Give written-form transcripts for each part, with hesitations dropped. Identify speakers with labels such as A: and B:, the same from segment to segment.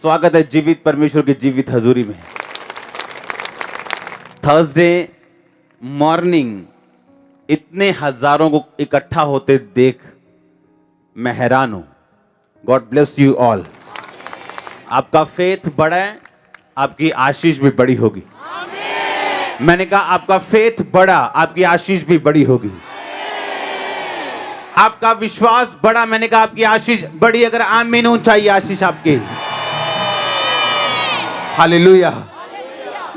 A: स्वागत है जीवित परमेश्वर की जीवित हजूरी में। थर्सडे मॉर्निंग इतने हजारों को इकट्ठा होते देख मैं हैरान हूं। God bless you all. आपका फेथ बड़ा है, आपकी आशीष भी बड़ी होगी। मैंने कहा आपका फेथ बड़ा, आपकी आशीष भी बड़ी होगी। आपका विश्वास बड़ा, मैंने कहा आपकी आशीष बड़ी। अगर आमीन हो चाहिए आशीष आपकी। हालेलुया।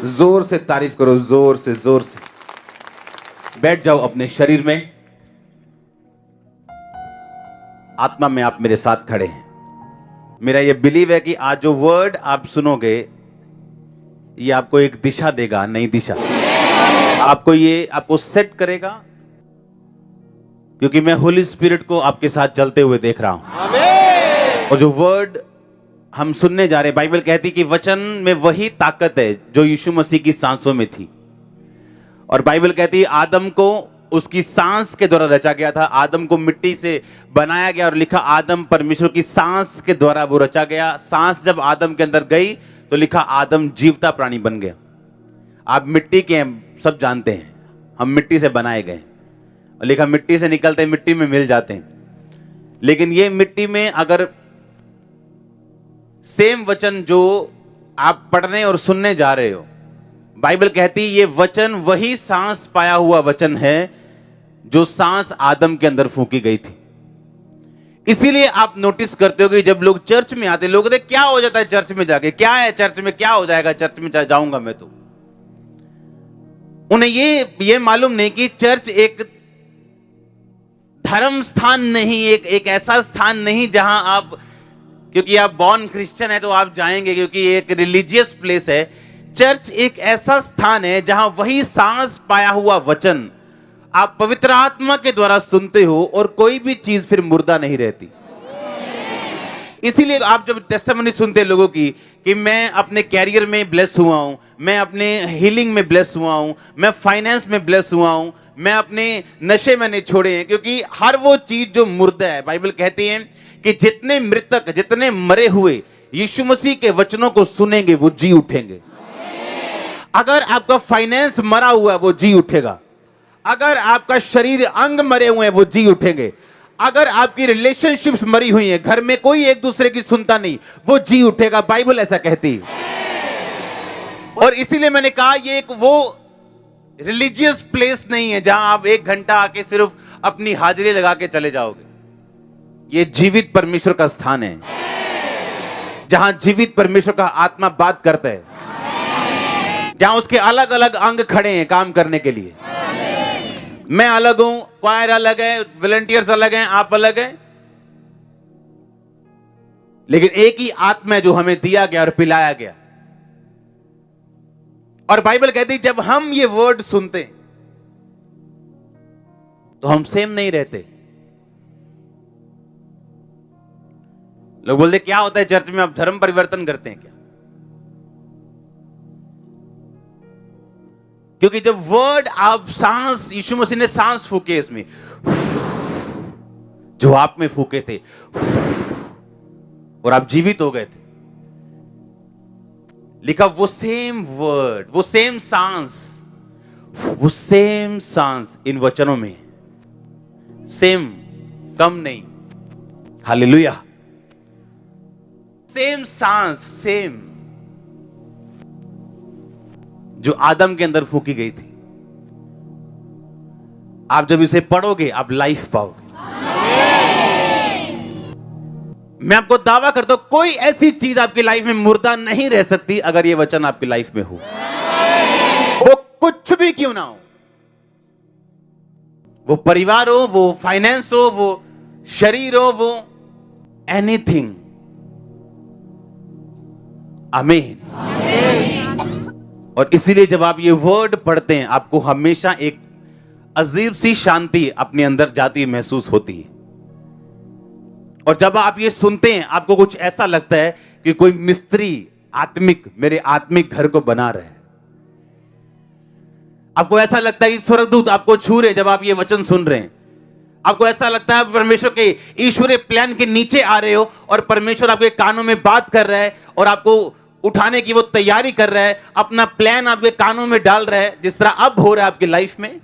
A: जोर से तारीफ करो, जोर से जोर से। बैठ जाओ अपने शरीर में। आत्मा में आप मेरे साथ खड़े हैं। मेरा यह बिलीव है कि आज जो वर्ड आप सुनोगे ये आपको एक दिशा देगा, नई दिशा। आपको सेट करेगा, क्योंकि मैं होली स्पिरिट को आपके साथ चलते हुए देख रहा हूं। और जो वर्ड हम सुनने जा रहे हैं, बाइबल कहती कि वचन में वही ताकत है जो यीशु मसीह की सांसों में थी। और बाइबल कहती आदम को उसकी सांस के द्वारा रचा गया था। आदम को मिट्टी से बनाया गया और लिखा आदम परमेश्वर की सांस के द्वारा वो रचा गया। सांस जब आदम के अंदर गई तो लिखा आदम जीवता प्राणी बन गया। आप मिट्टी के हैं, सब जानते हैं, हम मिट्टी से बनाए गए। और लिखा मिट्टी से निकलते मिट्टी में मिल जाते हैं। लेकिन ये मिट्टी में अगर सेम वचन जो आप पढ़ने और सुनने जा रहे हो, बाइबल कहती ये वचन वही सांस पाया हुआ वचन है जो सांस आदम के अंदर फूंकी गई थी। इसीलिए आप नोटिस करते हो कि जब लोग चर्च में आते, लोग कहते क्या हो जाता है चर्च में जाके, क्या है चर्च में, क्या हो जाएगा चर्च में जाऊंगा मैं तो। उन्हें ये मालूम नहीं कि चर्च एक धर्म स्थान नहीं, एक ऐसा स्थान नहीं जहां आप, क्योंकि आप बॉर्न क्रिश्चियन है तो आप जाएंगे, क्योंकि एक रिलीजियस प्लेस है। चर्च एक ऐसा स्थान है जहां वही सांस पाया हुआ वचन आप पवित्र आत्मा के द्वारा सुनते हो और कोई भी चीज फिर मुर्दा नहीं रहती। इसीलिए आप जब टेस्टिमनी सुनते लोगों की कि मैं अपने कैरियर में ब्लेस हुआ हूं, मैं अपने हीलिंग में ब्लेस हुआ हूं, मैं फाइनेंस में ब्लेस हुआ हूं, मैं अपने नशे में नहीं छोड़े हैं, क्योंकि हर वो चीज जो मुर्दा है, बाइबल कहती है कि जितने मृतक, जितने मरे हुए यीशु मसीह के वचनों को सुनेंगे वो जी उठेंगे। अगर आपका फाइनेंस मरा हुआ है वो जी उठेगा। अगर आपका शरीर अंग मरे हुए हैं वो जी उठेंगे। अगर आपकी रिलेशनशिप्स मरी हुई हैं, घर में कोई एक दूसरे की सुनता नहीं, वो जी उठेगा। बाइबल ऐसा कहती है। और इसीलिए मैंने कहा ये एक वो रिलीजियस प्लेस नहीं है जहां आप 1 घंटा आके सिर्फ अपनी हाजिरी लगा के चले जाओगे। ये जीवित परमेश्वर का स्थान है जहां जीवित परमेश्वर का आत्मा बात करता है, जहां उसके अलग अलग अंग खड़े हैं काम करने के लिए। मैं अलग हूं, क्वायर अलग है, वॉलंटियर्स अलग हैं, आप अलग हैं, लेकिन एक ही आत्मा है जो हमें दिया गया और पिलाया गया। और बाइबल कहती है जब हम ये वर्ड सुनते तो हम सेम नहीं रहते। लोग बोलते क्या होता है चर्च में, आप धर्म परिवर्तन करते हैं क्या? क्योंकि जब वर्ड आप सांस, यीशु मसीह ने सांस फूके इसमें, जो आप में फूके थे और आप जीवित हो गए थे। लिखा वो सेम वर्ड, वो सेम सांस इन वचनों में, सेम, कम नहीं। हालेलुया। सेम सांस, सेम जो आदम के अंदर फूकी गई थी। आप जब इसे पढ़ोगे आप लाइफ पाओगे। मैं आपको दावा करता हूं कोई ऐसी चीज आपकी लाइफ में मुर्दा नहीं रह सकती अगर ये वचन आपकी लाइफ में हो, वो कुछ भी क्यों ना हो। वो परिवार हो, वो फाइनेंस हो, वो शरीर हो, वो एनीथिंग। आमीन। और इसीलिए जब आप ये वर्ड पढ़ते हैं आपको हमेशा एक अजीब सी शांति अपने अंदर जाती महसूस होती है। और जब आप ये सुनते हैं आपको कुछ ऐसा लगता है कि कोई मिस्त्री आत्मिक मेरे आत्मिक घर को बना रहा है। आपको ऐसा लगता है कि स्वर्गदूत आपको छू रहे जब आप ये वचन सुन रहे हैं। आपको ऐसा लगता है परमेश्वर के ईश्वरीय प्लान के नीचे आ रहे हो और परमेश्वर आपके कानों में बात कर रहा है और आपको उठाने की वो तैयारी कर रहा है, अपना प्लान आपके कानों में डाल रहा है, जिस तरह अब हो रहा है आपकी लाइफ में।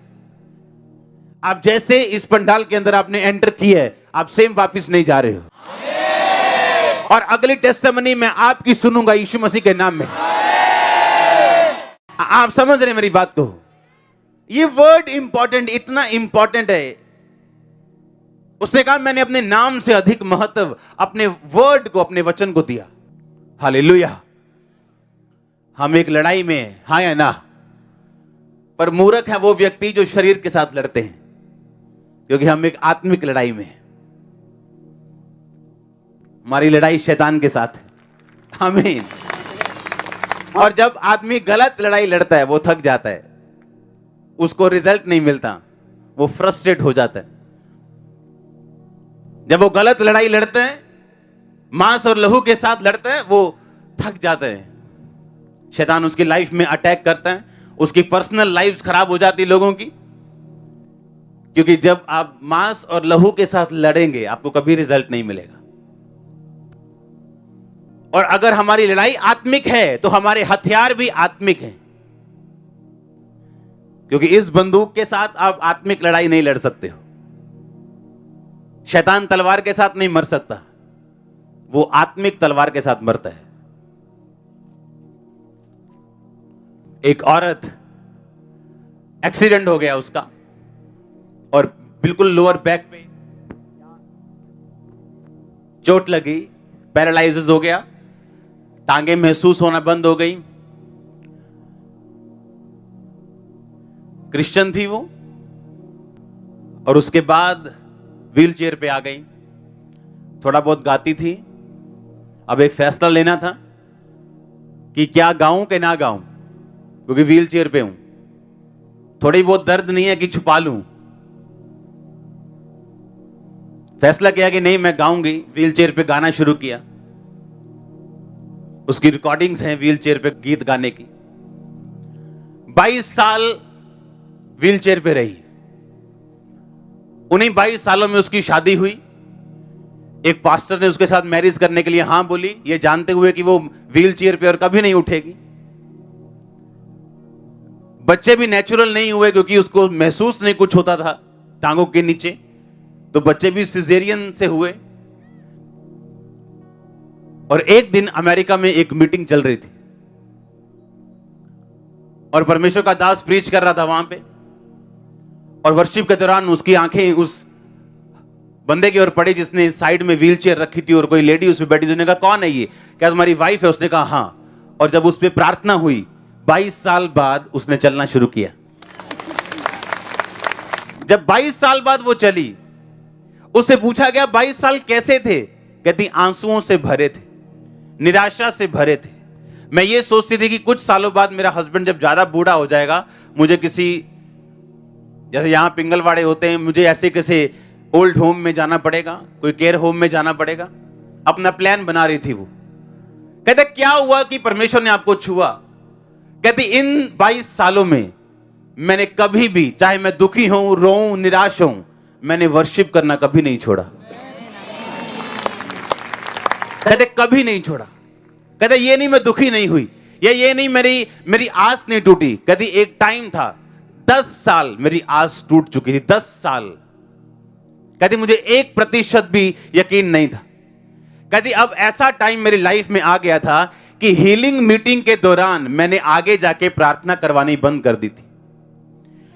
A: आप जैसे इस पंडाल के अंदर आपने एंटर किया है, आप सेम वापस नहीं जा रहे हो। और अगली टेस्टिमनी मैं आपकी सुनूंगा यीशु मसीह के नाम में। आप समझ रहे हैं मेरी बात को? ये वर्ड इंपॉर्टेंट, इतना इंपॉर्टेंट है। उसने कहा मैंने अपने नाम से अधिक महत्व अपने वर्ड को, अपने वचन को दिया। हालेलुया। हम एक लड़ाई में हैं, हाँ या ना? पर मूर्ख है वो व्यक्ति जो शरीर के साथ लड़ते हैं, क्योंकि हम एक आत्मिक लड़ाई में हैं। हमारी लड़ाई शैतान के साथ है। आमीन। और जब आदमी गलत लड़ाई लड़ता है वो थक जाता है, उसको रिजल्ट नहीं मिलता, वो फ्रस्ट्रेट हो जाता है। जब वो गलत लड़ाई लड़ते हैं, मांस और लहू के साथ लड़ते हैं, वो थक जाते हैं। शैतान उसकी लाइफ में अटैक करता है, उसकी पर्सनल लाइफ खराब हो जाती है लोगों की। क्योंकि जब आप मांस और लहू के साथ लड़ेंगे आपको कभी रिजल्ट नहीं मिलेगा। और अगर हमारी लड़ाई आत्मिक है तो हमारे हथियार भी आत्मिक हैं, क्योंकि इस बंदूक के साथ आप आत्मिक लड़ाई नहीं लड़ सकते हो। शैतान तलवार के साथ नहीं मर सकता, वो आत्मिक तलवार के साथ मरता है। एक औरत, एक्सीडेंट हो गया उसका और बिल्कुल लोअर बैक पे चोट लगी, पैरालाइज हो गया, टांगे महसूस होना बंद हो गई। क्रिश्चियन थी वो, और उसके बाद व्हील चेयर पे आ गई। थोड़ा बहुत गाती थी। अब एक फैसला लेना था कि क्या गाऊं कि ना गाऊं, क्योंकि व्हील चेयर पे हूं। थोड़ी बहुत दर्द नहीं है कि छुपा लूं। फैसला किया कि नहीं, मैं गाऊंगी। व्हील चेयर पे गाना शुरू किया। उसकी रिकॉर्डिंग्स हैं व्हील चेयर पे गीत गाने की। 22 साल व्हील चेयर पे रही। उन्हीं 22 सालों में उसकी शादी हुई। एक पास्टर ने उसके साथ मैरिज करने के लिए हां बोली, ये जानते हुए कि वो व्हील चेयर पे और कभी नहीं उठेगी। बच्चे भी नेचुरल नहीं हुए, क्योंकि उसको महसूस नहीं कुछ होता था टांगों के नीचे, तो बच्चे भी सिजेरियन से हुए। और एक दिन अमेरिका में एक मीटिंग चल रही थी और परमेश्वर का दास प्रीच कर रहा था वहां पे, और वर्शिप के दौरान उसकी आंखें उस बंदे की ओर पड़ी जिसने साइड में व्हील चेयर रखी थी, और कोई लेडी उस पर बैठी थी। उसने कहा कौन है ये? क्या तुम्हारी वाइफ है? उसने कहा हाँ। और जब उस पर प्रार्थना हुई, 22 साल बाद उसने चलना शुरू किया। जब 22 साल बाद वो चली, उससे पूछा गया 22 साल कैसे थे? कहती आंसुओं से भरे थे, निराशा से भरे थे। मैं ये सोचती थी कि कुछ सालों बाद मेरा हस्बैंड जब ज्यादा बूढ़ा हो जाएगा, मुझे किसी, जैसे यहां पिंगलवाड़े होते हैं, मुझे ऐसे किसी ओल्ड होम में जाना पड़ेगा, कोई केयर होम में जाना पड़ेगा। अपना प्लान बना रही थी वो। कहते क्या हुआ कि परमेश्वर ने आपको छुआ? कहती इन 22 सालों में मैंने कभी भी, चाहे मैं दुखी हूं, रोऊं, निराश हूं, मैंने वर्शिप करना कभी नहीं छोड़ा। कहते कभी नहीं छोड़ा। कहते ये नहीं मैं दुखी नहीं हुई, या ये नहीं मेरी आस नहीं टूटी। कहती एक टाइम था 10 साल मेरी आस टूट चुकी थी, 10 साल। कहती मुझे 1% भी यकीन नहीं था। कहती अब ऐसा टाइम मेरी लाइफ में आ गया था कि हीलिंग मीटिंग के दौरान मैंने आगे जाके प्रार्थना करवानी बंद कर दी थी,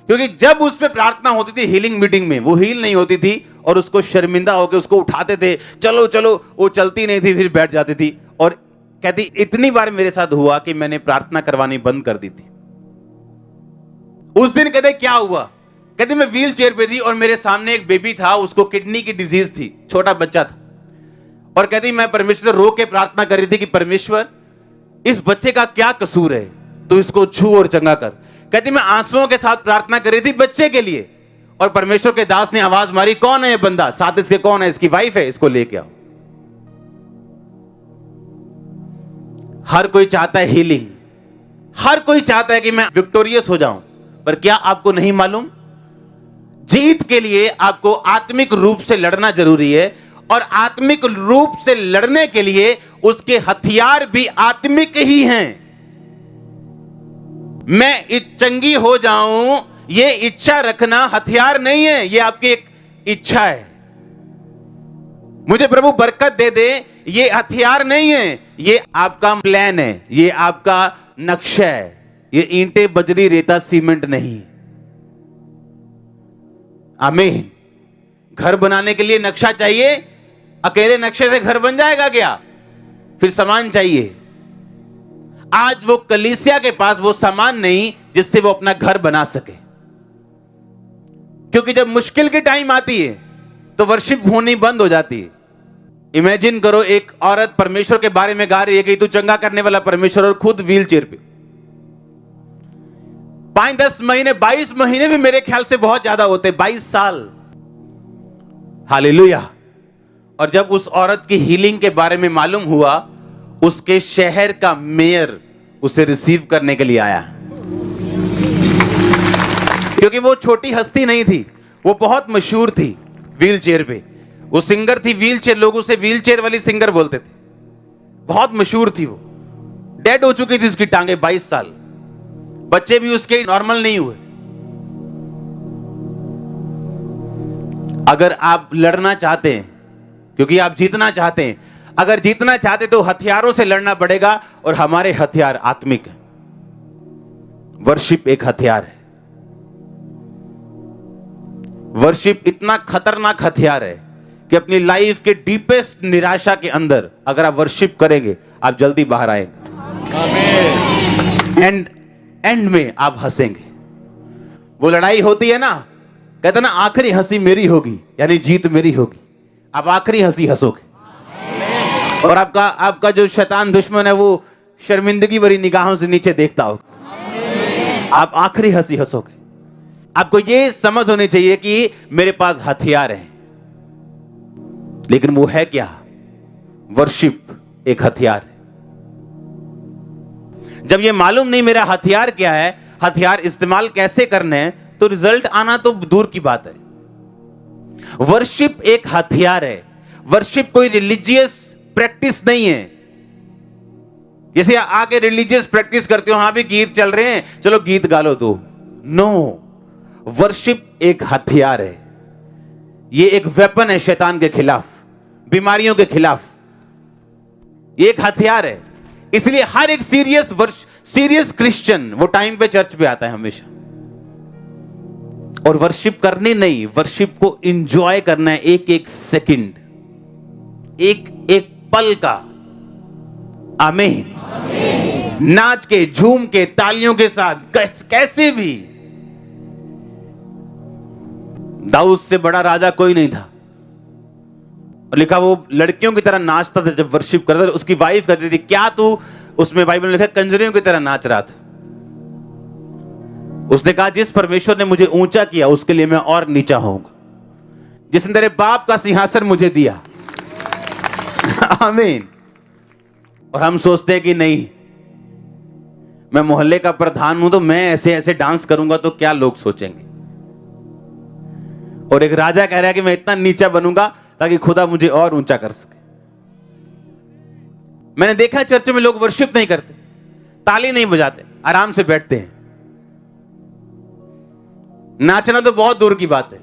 A: क्योंकि जब उस पे प्रार्थना होती थी हीलिंग मीटिंग में, वो हील नहीं होती थी और उसको शर्मिंदा होकर उसको उठाते थे, चलो चलो, वो चलती नहीं थी, फिर बैठ जाती थी। और कहती इतनी बार मेरे साथ हुआ कि मैंने प्रार्थना करवानी बंद कर दी थी। उस दिन कहते क्या हुआ? कहती मैं व्हील चेयर पे थी और मेरे सामने एक बेबी था, उसको किडनी की डिजीज थी, छोटा बच्चा था। और कहती मैं परमेश्वर से रो के प्रार्थना कर रही थी कि परमेश्वर इस बच्चे का क्या कसूर है, तो इसको छू और चंगा कर। कहती मैं आंसुओं के साथ प्रार्थना कर रही थी बच्चे के लिए, और परमेश्वर के दास ने आवाज मारी, कौन है ये बंदा? साथ इसके कौन है? इसकी वाइफ है, इसको लेके आओ। हर कोई चाहता है हीलिंग, हर कोई चाहता है कि मैं विक्टोरियस हो जाऊं, पर क्या आपको नहीं मालूम जीत के लिए आपको आत्मिक रूप से लड़ना जरूरी है, और आत्मिक रूप से लड़ने के लिए उसके हथियार भी आत्मिक ही हैं। मैं चंगी हो जाऊं, ये इच्छा रखना हथियार नहीं है, ये आपकी एक इच्छा है। मुझे प्रभु बरकत दे दे, ये हथियार नहीं है, ये आपका प्लान है, ये आपका नक्शा है। ये ईंटें, बजरी, रेता, सीमेंट नहीं। आमीन। घर बनाने के लिए नक्शा चाहिए। अकेले नक्शे से घर बन जाएगा क्या? फिर सामान चाहिए। आज वो कलीसिया के पास वो सामान नहीं जिससे वो अपना घर बना सके, क्योंकि जब मुश्किल की टाइम आती है तो वर्शिप होनी बंद हो जाती है। इमेजिन करो, एक औरत परमेश्वर के बारे में गा रही है कि तू चंगा करने वाला परमेश्वर, और खुद व्हील चेयर पे। 5-10 महीने, 22 महीने भी मेरे ख्याल से बहुत ज्यादा होते, 22 साल। हालेलुया। और जब उस औरत की हीलिंग के बारे में मालूम हुआ, उसके शहर का मेयर उसे रिसीव करने के लिए आया, क्योंकि वो छोटी हस्ती नहीं थी, वो बहुत मशहूर थी व्हील चेयर पे। वो सिंगर थी व्हील चेयर, लोग उसे व्हील चेयर वाली सिंगर बोलते थे। बहुत मशहूर थी वो। डेड हो चुकी थी उसकी टांगे, 22 साल। बच्चे भी उसके नॉर्मल नहीं हुए। अगर आप लड़ना चाहते हैं, क्योंकि आप जीतना चाहते हैं, अगर जीतना चाहते तो हथियारों से लड़ना पड़ेगा, और हमारे हथियार आत्मिक है। वर्शिप एक हथियार है। वर्शिप इतना खतरनाक हथियार है कि अपनी लाइफ के डीपेस्ट निराशा के अंदर अगर आप वर्शिप करेंगे, आप जल्दी बाहर आएंगे। आमीन। एंड में आप हंसेंगे। वो लड़ाई होती है ना, कहते ना आखिरी हंसी मेरी होगी, यानी जीत मेरी होगी। आप आखिरी हंसी हंसोगे, और आपका जो शैतान दुश्मन है वो शर्मिंदगी भरी निगाहों से नीचे देखता होगा। आप आखिरी हंसी हंसोगे। आपको ये समझ होनी चाहिए कि मेरे पास हथियार हैं, लेकिन वो है क्या? वर्शिप एक हथियार है। जब ये मालूम नहीं मेरा हथियार क्या है, हथियार इस्तेमाल कैसे करने हैं, तो रिजल्ट आना तो दूर की बात है। वर्शिप एक हथियार है। वर्शिप कोई रिलीजियस प्रैक्टिस नहीं है। जैसे आके रिलीजियस प्रैक्टिस करते हो, हाँ भी गीत चल रहे हैं, चलो गीत गा लो तो। नो, वर्शिप एक हथियार है। ये एक वेपन है शैतान के खिलाफ, बीमारियों के खिलाफ। ये एक हथियार है। इसलिए हर एक सीरियस क्रिश्चियन वो टाइम पे चर्च पे आता है हमेशा। और वर्शिप करनी नहीं, वर्शिप को एंजॉय करना है, एक एक सेकंड, एक एक पल का। आमीन। नाच के, झूम के, तालियों के साथ, कैसे भी। दाऊद से बड़ा राजा कोई नहीं था। और लिखा वो लड़कियों की तरह नाचता था जब वर्शिप करता था। उसकी वाइफ कहती थी, क्या तू, उसमें बाइबल में लिखा कंजरियों की तरह नाच रहा था। उसने कहा, जिस परमेश्वर ने मुझे ऊंचा किया उसके लिए मैं और नीचा होऊंगा। जिसने तेरे बाप का सिंहासन मुझे दिया। आमीन। और हम सोचते हैं कि नहीं, मैं मोहल्ले का प्रधान हूं तो मैं ऐसे ऐसे डांस करूंगा तो क्या लोग सोचेंगे। और एक राजा कह रहा है कि मैं इतना नीचा बनूंगा ताकि खुदा मुझे और ऊंचा कर सके। मैंने देखा चर्च में लोग वर्शिप नहीं करते, ताली नहीं बजाते, आराम से बैठते हैं। नाचना तो बहुत दूर की बात है।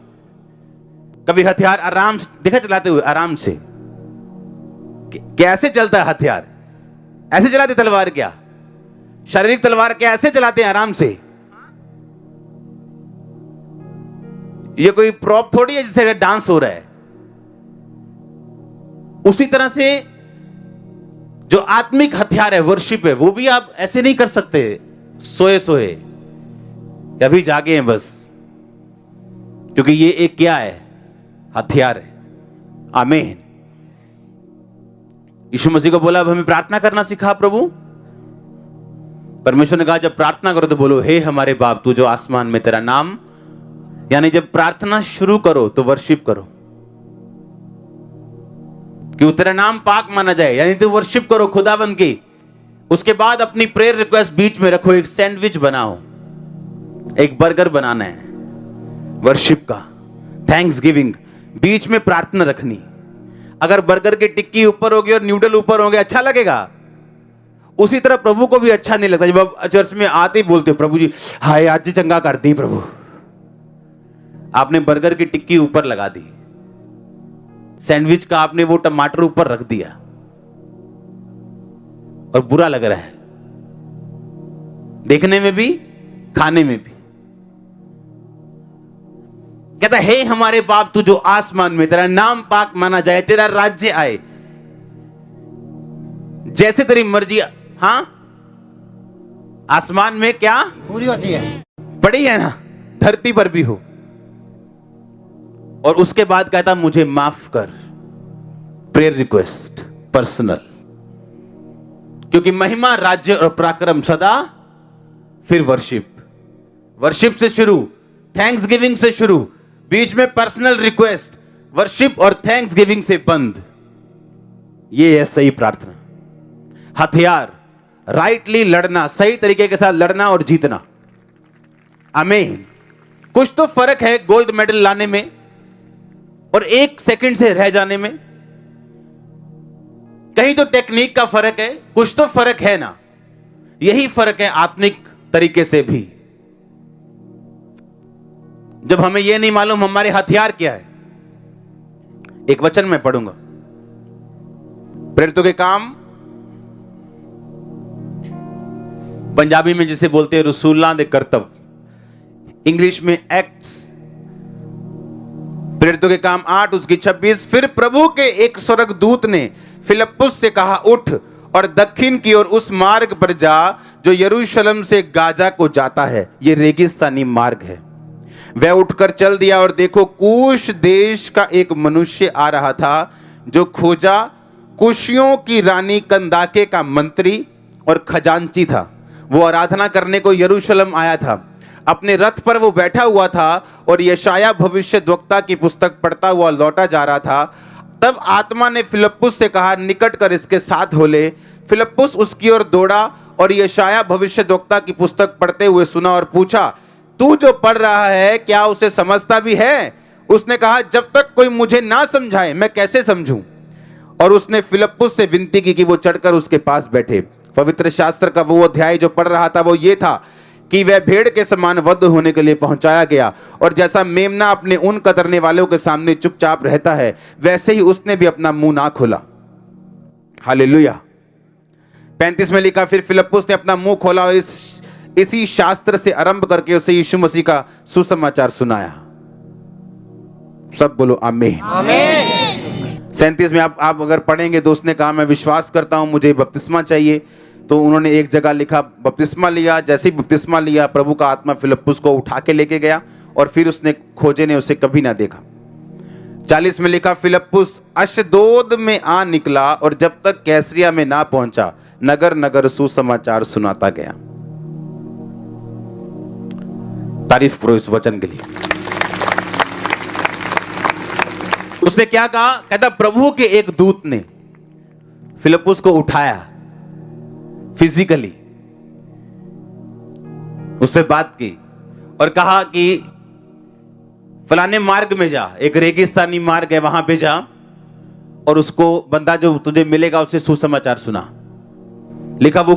A: कभी हथियार आराम से देखा चलाते हुए, आराम से। कैसे चलता है हथियार? ऐसे चलाते तलवार क्या? शारीरिक तलवार क्या ऐसे चलाते हैं आराम से? ये कोई प्रॉप थोड़ी है जिससे डांस हो रहा है। उसी तरह से जो आत्मिक हथियार है, वर्शिप है, वो भी आप ऐसे नहीं कर सकते सोए सोए, अभी जागे हैं बस। क्योंकि ये एक क्या है? हथियार है। आमीन। यीशु मसीह को बोला, अब हमें प्रार्थना करना सिखा प्रभु। परमेश्वर ने कहा, जब प्रार्थना करो तो बोलो, हे हमारे बाप तू जो आसमान में, तेरा नाम। यानी जब प्रार्थना शुरू करो तो वर्शिप करो, कि तेरा नाम पाक माना जाए। यानी तो वर्शिप करो खुदाबंद की। उसके बाद अपनी प्रेयर रिक्वेस्ट बीच में रखो। एक सैंडविच बनाओ, एक बर्गर बनाना है, वर्शिप का, थैंक्स गिविंग, बीच में प्रार्थना रखनी। अगर बर्गर की टिक्की ऊपर होगी और न्यूडल ऊपर होंगे अच्छा लगेगा? उसी तरह प्रभु को भी अच्छा नहीं लगता जब आप चर्च में आते ही बोलते हो प्रभु जी हाय आज जी चंगा कर दी प्रभु, आपने बर्गर की टिक्की ऊपर लगा दी, सैंडविच का आपने वो टमाटर ऊपर रख दिया और बुरा लग रहा है देखने में भी खाने में भी। कहता हे हमारे बाप तू जो आसमान में, तेरा नाम पाक माना जाए, तेरा राज्य आए, जैसे तेरी मर्जी। हाँ आसमान में क्या
B: पूरी होती है,
A: पड़ी है ना, धरती पर भी हो। और उसके बाद कहता मुझे माफ कर, प्रेयर रिक्वेस्ट पर्सनल, क्योंकि महिमा राज्य और पराक्रम सदा, फिर वर्शिप, वर्शिप से शुरू, थैंक्स गिविंग से शुरू, बीच में पर्सनल रिक्वेस्ट, वर्शिप और थैंक्स गिविंग से बंद। ये है सही प्रार्थना। हथियार, राइटली लड़ना, सही तरीके के साथ लड़ना और जीतना। आमीन। कुछ तो फर्क है गोल्ड मेडल लाने में और 1 सेकंड से रह जाने में, कहीं तो टेक्निक का फर्क है, कुछ तो फर्क है ना। यही फर्क है आत्मिक तरीके से भी। जब हमें यह नहीं मालूम हमारे हथियार क्या है। एक वचन में पढ़ूंगा, प्रेरितों के काम, पंजाबी में जिसे बोलते हैं रसूलां दे करतब, इंग्लिश में एक्ट्स, प्रेरितों के काम 8 उसकी 26। फिर प्रभु के एक स्वर्गदूत ने फिलिप्पुस से कहा उठ और दक्षिण की ओर उस मार्ग पर जा जो यरूशलेम से गाजा को जाता है, ये रेगिस्तानी मार्ग है। वह उठकर चल दिया और देखो कूश देश का एक मनुष्य आ रहा था जो खोजा कुशियों की रानी कंदाके का मंत्री और खजांची था। वो आराधना करने को यरूशलेम आया था। अपने रथ पर वो बैठा हुआ था और यशाया भविष्यद्वक्ता की पुस्तक पढ़ता हुआ लौटा जा रहा था। तब आत्मा ने फिलिप्पुस से कहा निकट कर इसके साथ हो ले। फिलिप्पुस उसकी ओर दौड़ा और यशाया भविष्यद्वक्ता की पुस्तक पढ़ते हुए सुना और पूछा तू जो पढ़ रहा है क्या उसे समझता भी है? उसने कहा जब तक कोई मुझे ना समझाए मैं कैसे समझूं। और उसने फिलिप्पुस से विनती की कि वो चढ़कर उसके पास बैठे। पवित्र शास्त्र का वो अध्याय जो पढ़ रहा था वो ये था कि वह भेड़ के समान वध होने के लिए पहुंचाया गया और जैसा मेमना अपने ऊन कतरने वालों के सामने चुपचाप रहता है वैसे ही उसने भी अपना मुंह ना खोला। हालेलुया। 35 में लिखा फिर फिलिप्पुस ने अपना मुंह खोला और इसी शास्त्र से आरंभ करके उसे यीशु मसीह का सुसमाचार सुनाया। सब बोलो आमीन।
B: आमीन।
A: 37 में आप अगर पढ़ेंगे तो उसने कहा मैं विश्वास करता हूं मुझे बपतिस्मा चाहिए। तो उन्होंने एक जगह लिखा बपतिस्मा लिया। जैसे ही बपतिस्मा लिया प्रभु का आत्मा फिलिप्पुस को उठा के लेके गया और फिर उसने खोजे ने उसे कभी ना देखा। 40 में लिखा फिलिप्पुस अशदोद में आ निकला और जब तक कैसरिया में ना पहुंचा नगर नगर सुसमाचार सुनाता गया। तारीफ करो इस वचन के लिए। उसने क्या कहा? कहता प्रभु के एक दूत ने फिलिप्पुस को उठाया फिजिकली, उससे बात की और कहा कि फलाने मार्ग में जा, एक रेगिस्तानी मार्ग है वहां पे जा और उसको बंदा जो तुझे मिलेगा उससे सुसमाचार सुना। लिखा वो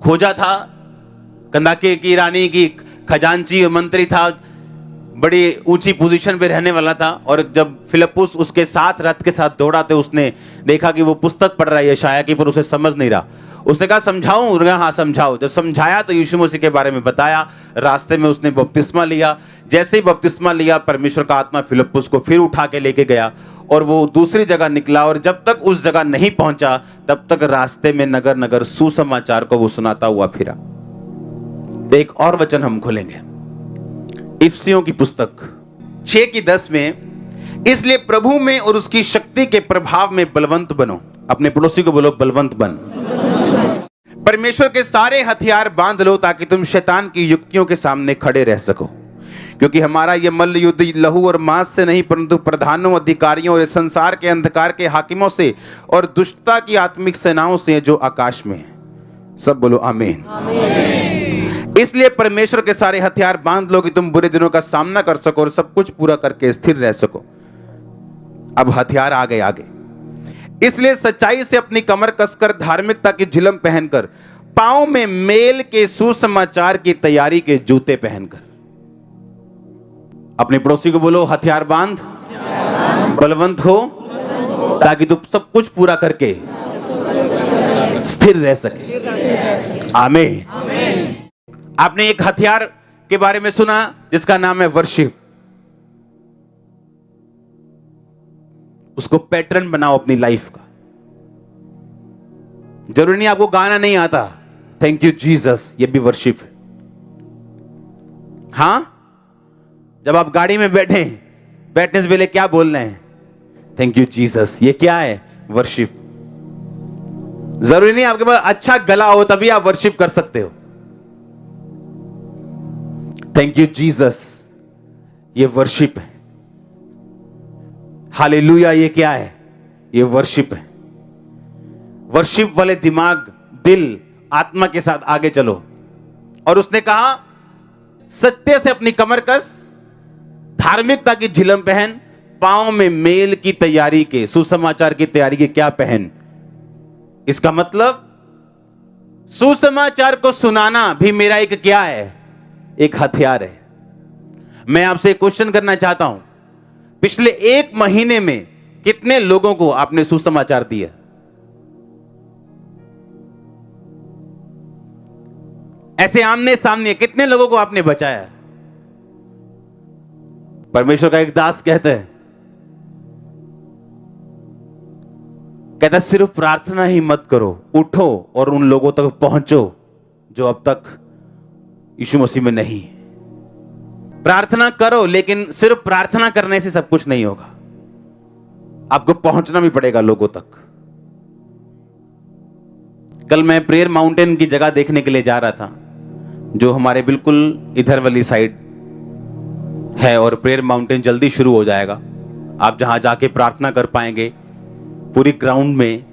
A: खोजा था, कंदाके की रानी की खजांची मंत्री था, बड़ी ऊंची पोजीशन पे रहने वाला था। और जब फिलिप्पुस उसके साथ रथ के साथ दौड़ा तो उसने देखा कि वो पुस्तक पढ़ रहा है यशाया की, पर उसे समझ नहीं रहा। उसने कहा समझाऊं? हाँ समझाओ। जब समझाया तो यीशु मसीह के बारे में बताया। रास्ते में उसने बपतिस्मा लिया। जैसे ही बपतिस्मा लिया परमेश्वर का आत्मा फिलिप्पुस को फिर उठा के लेके गया और वो दूसरी जगह निकला और जब तक उस जगह नहीं पहुंचा तब तक रास्ते में नगर नगर सुसमाचार को वो सुनाता हुआ फिरा। एक और वचन हम खोलेंगे इफिसियों की पुस्तक 6:10 में, इसलिए प्रभु में और उसकी शक्ति के प्रभाव में बलवंत बनो। अपने पड़ोसी को बोलो बलवंत बन। परमेश्वर के सारे हथियार बांध लो ताकि तुम शैतान की युक्तियों के सामने खड़े रह सको, क्योंकि हमारा यह मल्ल युद्ध लहू और मांस से नहीं परंतु प्रधानों, अधिकारियों और इस संसार के अंधकार के हाकिमों से और दुष्टता की आत्मिक सेनाओं से जो आकाश में है। सब बोलो आमीन। इसलिए परमेश्वर के सारे हथियार बांध लो कि तुम बुरे दिनों का सामना कर सको और सब कुछ पूरा करके स्थिर रह सको। अब हथियार आ गए आगे। इसलिए सच्चाई से अपनी कमर कसकर, धार्मिकता की झिलम पहनकर, पांव में मेल के सुसमाचार की तैयारी के जूते पहनकर। अपने पड़ोसी को बोलो, हथियार बांध, बलवंत हो, ताकि तुम सब कुछ पूरा करके स्थिर रह सके। आमीन। आपने एक हथियार के बारे में सुना जिसका नाम है वर्शिप। उसको पैटर्न बनाओ अपनी लाइफ का। जरूरी नहीं आपको गाना नहीं आता, थैंक यू जीसस, ये भी वर्शिप है। हां, जब आप गाड़ी में बैठने से पहले क्या बोल रहे हैं? Thank you Jesus. ये क्या है? वर्शिप। जरूरी नहीं आपके पास अच्छा गला हो तभी आप वर्शिप कर सकते हो। थैंक यू जीसस, ये वर्शिप है। हालेलुया, ये क्या है? ये वर्शिप है। वर्शिप वाले दिमाग, दिल, आत्मा के साथ आगे चलो। और उसने कहा, सत्य से अपनी कमर कस, धार्मिकता की झिलम पहन, पांव में मेल की तैयारी के, सुसमाचार की तैयारी के क्या पहन। इसका मतलब सुसमाचार को सुनाना भी मेरा एक क्या है? एक हथियार है। मैं आपसे एक क्वेश्चन करना चाहता हूं, पिछले 1 महीने में कितने लोगों को आपने सुसमाचार दिया? ऐसे आमने सामने कितने लोगों को आपने बचाया? परमेश्वर का एक दास कहता है सिर्फ प्रार्थना ही मत करो, उठो और उन लोगों तक पहुंचो जो अब तक यीशु मसीह में नहीं। प्रार्थना करो, लेकिन सिर्फ प्रार्थना करने से सब कुछ नहीं होगा, आपको पहुंचना भी पड़ेगा लोगों तक। कल मैं प्रेयर माउंटेन की जगह देखने के लिए जा रहा था, जो हमारे बिल्कुल इधर वाली साइड है, और प्रेयर माउंटेन जल्दी शुरू हो जाएगा। आप जहां जाके प्रार्थना कर पाएंगे, पूरी ग्राउंड में,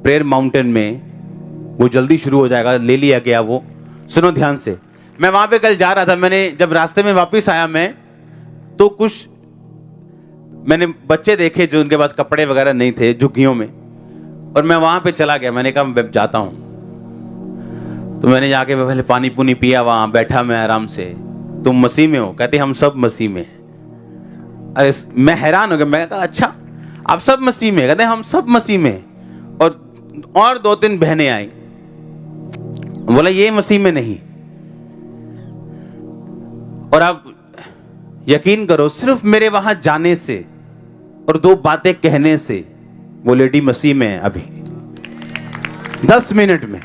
A: प्रेयर माउंटेन में, वो जल्दी शुरू हो जाएगा। ले लिया गया वो। सुनो ध्यान से, मैं वहां पे कल जा रहा था। मैंने जब रास्ते में वापस आया मैं, तो कुछ मैंने बच्चे देखे जो उनके पास कपड़े वगैरह नहीं थे झुग्गियों में, और मैं वहां पे चला गया। मैंने कहा मैं जाता हूं। तो मैंने जाके पहले पानी पुनी पिया, वहां बैठा मैं आराम से। तुम मसीह में हो? कहते हम सब मसीह में हैं। अरे मैं हैरान हो गया। मैं कहा अच्छा आप सब मसीह में? कहते हम सब मसीह में। और 2-3 बहनें आई, बोला ये मसीह में नहीं। और आप यकीन करो, सिर्फ मेरे वहां जाने से और 2 बातें कहने से वो लेडी मसीह में है अभी 10 मिनट में।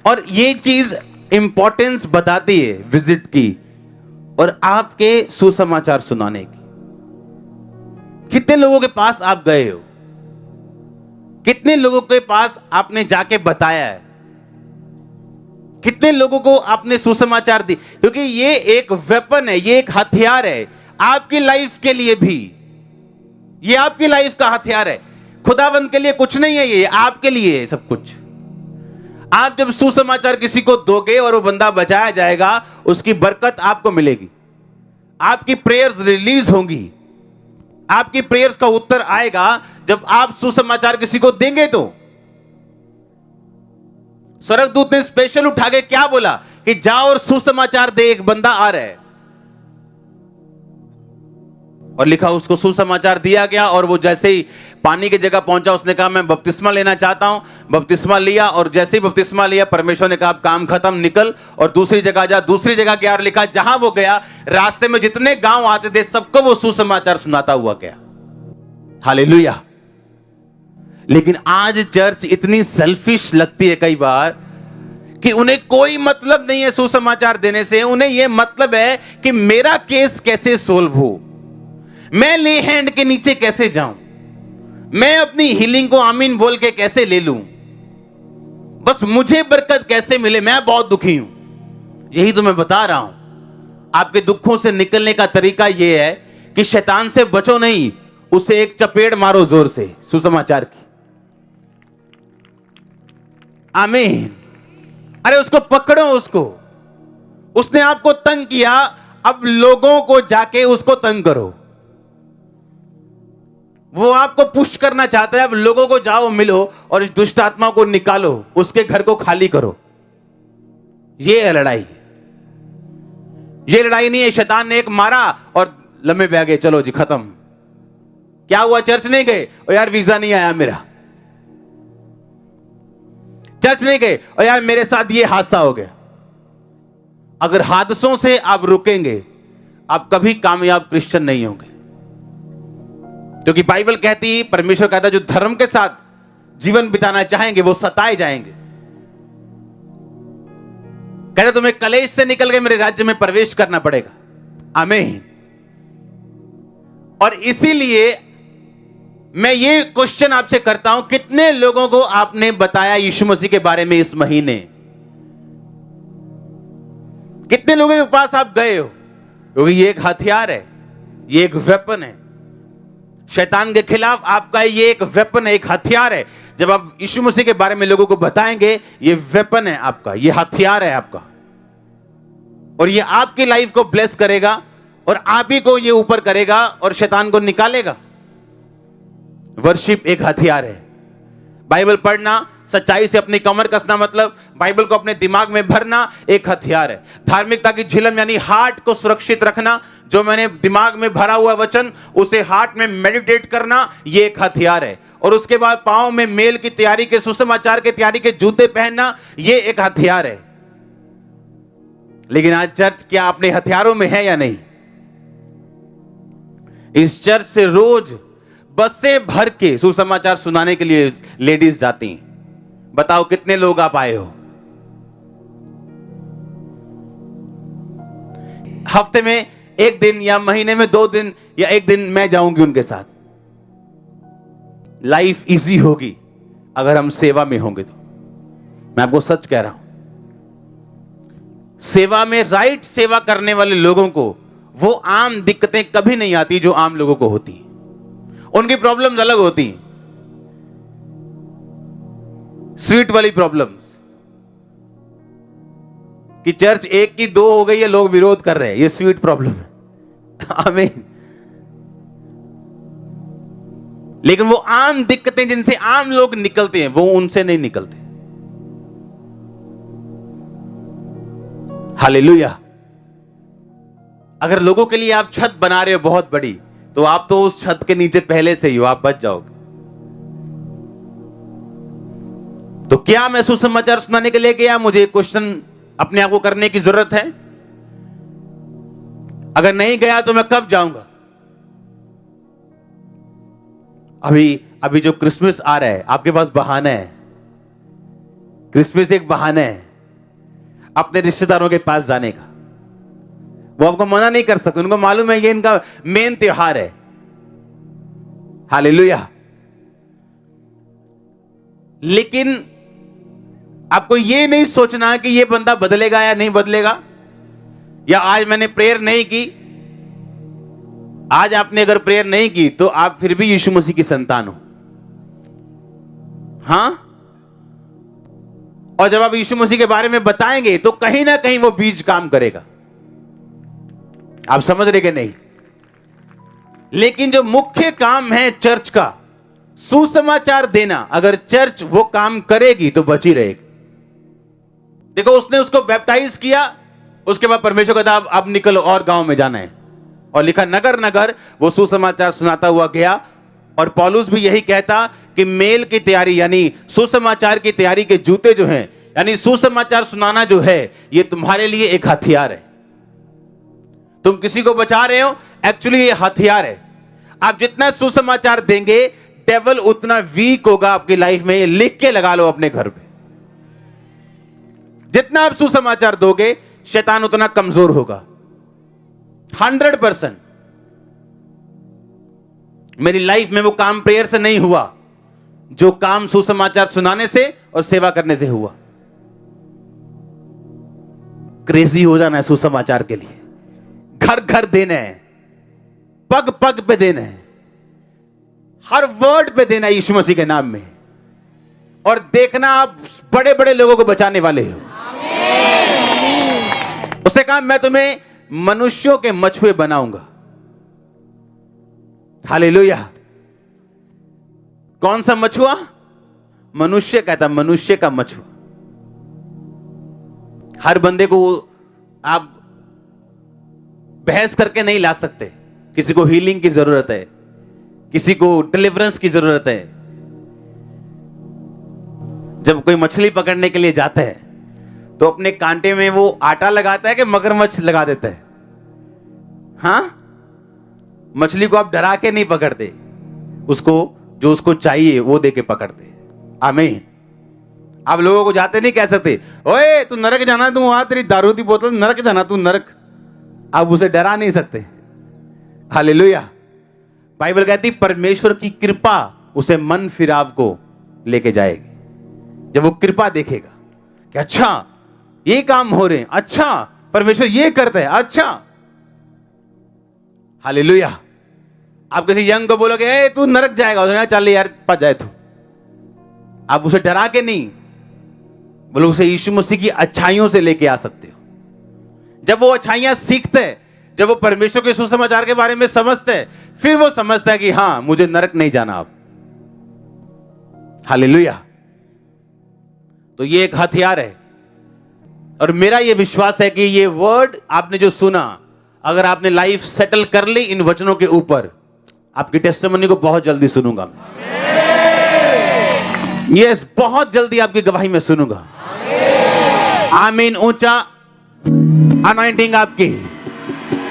A: और ये चीज इंपॉर्टेंस बताती है विजिट की और आपके सुसमाचार सुनाने की। कितने लोगों के पास आप गए हो? कितने लोगों के पास आपने जाके बताया है? कितने लोगों को आपने सुसमाचार दी? क्योंकि ये एक वेपन है, ये एक हथियार है आपकी लाइफ के लिए भी। ये आपकी लाइफ का हथियार है। खुदावंद के लिए कुछ नहीं है, ये आपके लिए है सब कुछ। आप जब सुसमाचार किसी को दोगे और वो बंदा बचाया जाएगा, उसकी बरकत आपको मिलेगी। आपकी प्रेयर्स रिलीज होंगी, आपकी प्रेयर्स का उत्तर आएगा जब आप सुसमाचार किसी को देंगे। तो स्वर्गदूत ने स्पेशल उठा के क्या बोला कि जाओ और सुसमाचार दे, एक बंदा आ रहा है। और लिखा उसको सुसमाचार दिया गया, और वो जैसे ही पानी की जगह पहुंचा उसने कहा मैं बपतिस्मा लेना चाहता हूं। बपतिस्मा लिया, और जैसे ही बपतिस्मा लिया परमेश्वर ने कहा काम खत्म, निकल और दूसरी जगह जा। दूसरी जगह गया और लिखा जहां वो गया रास्ते में जितने गांव आते थे सबको वो सुसमाचार सुनाता हुआ गया। हालेलुया। लेकिन आज चर्च इतनी सेल्फिश लगती है कई बार कि उन्हें कोई मतलब नहीं है सुसमाचार देने से। उन्हें यह मतलब है कि मेरा केस कैसे सोल्व हो, मैं ले हैंड के नीचे कैसे जाऊं, मैं अपनी हीलिंग को आमीन बोल के कैसे ले लूं, बस मुझे बरकत कैसे मिले, मैं बहुत दुखी हूं। यही तो मैं बता रहा हूं। आपके दुखों से निकलने का तरीका यह है कि शैतान से बचो नहीं, उसे एक चपेट मारो जोर से सुसमाचार की। आमीन। अरे उसको पकड़ो, उसको उसने आपको तंग किया, अब लोगों को जाके उसको तंग करो। वो आपको पुश करना चाहता है, अब लोगों को जाओ मिलो और इस दुष्ट आत्मा को निकालो, उसके घर को खाली करो। ये है लड़ाई। ये लड़ाई नहीं है शैतान ने एक मारा और लम्बे बह गए, चलो जी खत्म। क्या हुआ, चर्च नहीं गए? और यार वीजा नहीं आया मेरा। चर्च नहीं गए और यार मेरे साथ ये हादसा हो गया। अगर हादसों से आप रुकेंगे, आप कभी कामयाब क्रिश्चियन नहीं होंगे। क्योंकि बाइबल कहती है, परमेश्वर कहता है, जो धर्म के साथ जीवन बिताना चाहेंगे वो सताए जाएंगे। कहता तुम्हें कलेश से निकल के मेरे राज्य में प्रवेश करना पड़ेगा। आमीन। और इसीलिए मैं ये क्वेश्चन आपसे करता हूं, कितने लोगों को आपने बताया यीशु मसीह के बारे में इस महीने? कितने लोगों के पास आप गए हो? क्योंकि ये एक हथियार है, ये एक वेपन है शैतान के खिलाफ। आपका ये एक वेपन है, एक हथियार है। जब आप यीशु मसीह के बारे में लोगों को बताएंगे, ये वेपन है आपका, ये हथियार है आपका, और ये आपकी लाइफ को ब्लेस करेगा और आप ही को ये ऊपर करेगा और शैतान को निकालेगा। वर्शिप एक हथियार है। बाइबल पढ़ना, सच्चाई से अपनी कमर कसना, मतलब बाइबल को अपने दिमाग में भरना, एक हथियार है। धार्मिकता की झिलम यानी हार्ट को सुरक्षित रखना, जो मैंने दिमाग में भरा हुआ वचन उसे हार्ट में मेडिटेट करना, ये एक हथियार है। और उसके बाद पांव में मेल की तैयारी के, सुसमाचार की तैयारी के जूते पहनना, ये एक हथियार है। लेकिन आज चर्च क्या अपने हथियारों में है या नहीं? इस चर्च से रोज बसें भर के सुसमाचार सुनाने के लिए लेडीज जाती हैं। बताओ कितने लोग आप आए हो? हफ्ते में एक दिन या महीने में 2 दिन या 1 दिन मैं जाऊंगी उनके साथ। लाइफ इजी होगी अगर हम सेवा में होंगे तो। मैं आपको सच कह रहा हूं, सेवा में राइट सेवा करने वाले लोगों को वो आम दिक्कतें कभी नहीं आती जो आम लोगों को होती हैं। उनकी प्रॉब्लम्स अलग होती हैं, स्वीट वाली प्रॉब्लम्स, कि चर्च 1 की 2 हो गई है, लोग विरोध कर रहे हैं, ये स्वीट प्रॉब्लम है। आमीन। लेकिन वो आम दिक्कतें जिनसे आम लोग निकलते हैं, वो उनसे नहीं निकलते। हालेलुया। अगर लोगों के लिए आप छत बना रहे हो बहुत बड़ी, तो आप तो उस छत के नीचे पहले से ही हो, आप बच जाओगे। तो क्या मैं सुसमाचार सुनाने के लिए गया? मुझे क्वेश्चन अपने आप को करने की जरूरत है। अगर नहीं गया तो मैं कब जाऊंगा? अभी जो क्रिसमस आ रहा है, आपके पास बहाना है। क्रिसमस एक बहाना है अपने रिश्तेदारों के पास जाने का। वो आपको मना नहीं कर सकते, उनको मालूम है ये इनका मेन त्योहार है। हालेलुया। लेकिन आपको ये नहीं सोचना कि ये बंदा बदलेगा या नहीं बदलेगा, या आज मैंने प्रेयर नहीं की। आज आपने अगर प्रेयर नहीं की तो आप फिर भी यीशु मसीह की संतान हो। हां, और जब आप यीशु मसीह के बारे में बताएंगे तो कहीं ना कहीं वो बीज काम करेगा। आप समझ रहे कि नहीं? लेकिन जो मुख्य काम है चर्च का, सुसमाचार देना, अगर चर्च वो काम करेगी तो बची रहेगी। देखो, उसने उसको बैप्टाइज किया, उसके बाद परमेश्वर कहता अब निकलो और गांव में जाना है, और लिखा नगर नगर वो सुसमाचार सुनाता हुआ गया। और पौलुस भी यही कहता कि मेल की तैयारी यानी सुसमाचार की तैयारी के जूते जो हैं, यानी सुसमाचार सुनाना जो है, ये तुम्हारे लिए एक हथियार है। तुम किसी को बचा रहे हो, एक्चुअली ये हथियार है। आप जितना सुसमाचार देंगे, डेविल उतना वीक होगा आपकी लाइफ में। ये लिख के लगा लो अपने घर पे। जितना आप सुसमाचार दोगे, शैतान उतना कमजोर होगा। 100%। मेरी लाइफ में वो काम प्रेयर से नहीं हुआ जो काम सुसमाचार सुनाने से और सेवा करने से हुआ। क्रेजी हो जाना है सुसमाचार के लिए। घर घर देना है, पग पग पे देना है, हर वर्ड पे देना है यीशु मसीह के नाम में। और देखना आप बड़े बड़े लोगों को बचाने वाले हो। उसने कहा मैं तुम्हें मनुष्यों के मछुए बनाऊंगा। हालेलुया। कौन सा मछुआ? मनुष्य कहता, मनुष्य का मछुआ। हर बंदे को आप बहस करके नहीं ला सकते। किसी को हीलिंग की जरूरत है, किसी को डिलीवरेंस की जरूरत है। जब कोई मछली पकड़ने के लिए जाता है तो अपने कांटे में वो आटा लगाता है कि मगरमच्छ लगा देता है? हाँ, मछली को आप डरा के नहीं पकड़ते, उसको जो उसको चाहिए वो दे के पकड़ते। आमीन। आप लोगों को जाते नहीं कह सकते, ओए तू नरक जाना, तू वहां तेरी दारू की बोतल, नरक जाना तू नरक। आप उसे डरा नहीं सकते। हालेलुया। बाइबल कहती परमेश्वर की कृपा उसे मन फिराव को लेके जाएगी। जब वो कृपा देखेगा कि अच्छा ये काम हो रहे हैं, अच्छा परमेश्वर ये करता है, अच्छा। हालेलुया। आप किसी यंग को बोलोगे ए तू नरक जाएगा, उसने कहा चल यार पा जाए तू। आप उसे डरा के नहीं, बोलो उसे यीशु मसीह की अच्छाइयों से लेके आ सकते हो। जब वो अच्छाइयां सीखते हैं, जब वो परमेश्वर के सुसमाचार के बारे में समझते हैं, फिर वो समझता है कि हां मुझे नरक नहीं जाना अब। हालेलुया। तो ये एक हथियार है और मेरा ये विश्वास है कि ये वर्ड आपने जो सुना, अगर आपने लाइफ सेटल कर ली इन वचनों के ऊपर, आपकी टेस्टिमनी को बहुत जल्दी सुनूंगा। यस, बहुत जल्दी आपकी गवाही में सुनूंगा। आमीन। ऊंचा अनॉइंटिंग आपकी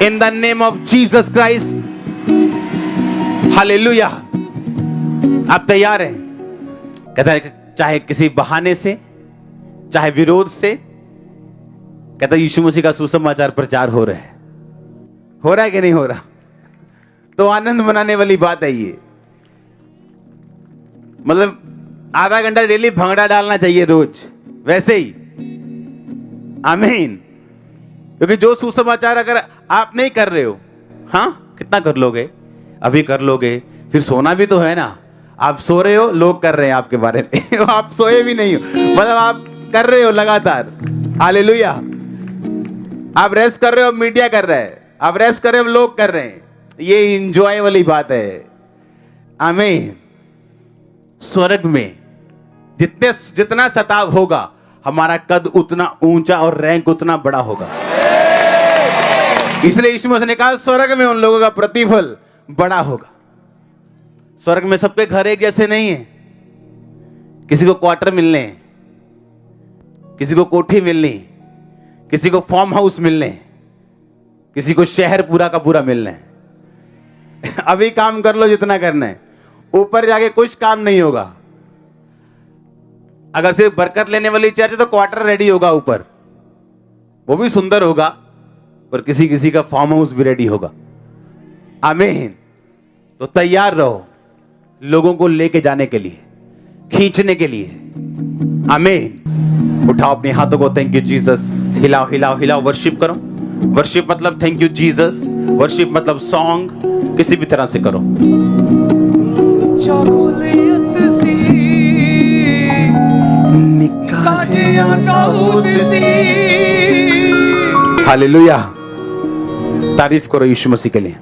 A: in the name of Jesus Christ. Hallelujah. आप तैयार हैं? कहता है चाहे किसी बहाने से, चाहे विरोध से, कहता है यीशु मसीह का सुसमाचार प्रचार हो रहा है। हो रहा है कि नहीं हो रहा? तो आनंद मनाने वाली बात है ये। मतलब आधा घंटा डेली भंगड़ा डालना चाहिए रोज, वैसे ही। आमीन। क्योंकि जो सुसमाचार अगर आप नहीं कर रहे हो, हाँ कितना कर लोगे? अभी कर लोगे, फिर सोना भी तो है ना। आप सो रहे हो, लोग कर रहे हैं आपके बारे में आप सोए भी नहीं हो, मतलब आप कर रहे हो लगातार। हालेलुया। आप रेस्ट कर रहे हो, मीडिया कर रहा है। आप रेस्ट कर रहे हो, लोग कर रहे हैं। ये इंजॉय वाली बात है। आमीन। स्वर्ग में जितना सताव होगा, हमारा कद उतना ऊंचा और रैंक उतना बड़ा होगा। इसलिए यीशु मसीह ने कहा स्वर्ग में उन लोगों का प्रतिफल बड़ा होगा। स्वर्ग में सबके घर एक जैसे नहीं है। किसी को क्वार्टर मिलने हैं, किसी को कोठी मिलनी, किसी को फार्म हाउस मिलने, किसी को शहर पूरा का पूरा मिलना है। अभी काम कर लो जितना करना है, ऊपर जाके कुछ काम नहीं होगा। अगर सिर्फ बरकत लेने वाली चर्च है तो क्वार्टर रेडी होगा ऊपर, वो भी सुंदर होगा, पर किसी किसी का फार्म हाउस भी रेडी होगा। आमीन। तो तैयार रहो लोगों को लेके जाने के लिए, खींचने के लिए। आमीन। उठाओ अपने हाथों को, थैंक यू जीसस। हिलाओ हिलाओ हिलाओ, वर्शिप करो। वर्शिप मतलब थैंक यू जीसस, वर्शिप मतलब सॉन्ग, किसी भी तरह से करो। हालेलुया। तारीफ करो यीशु मसीह के लिए।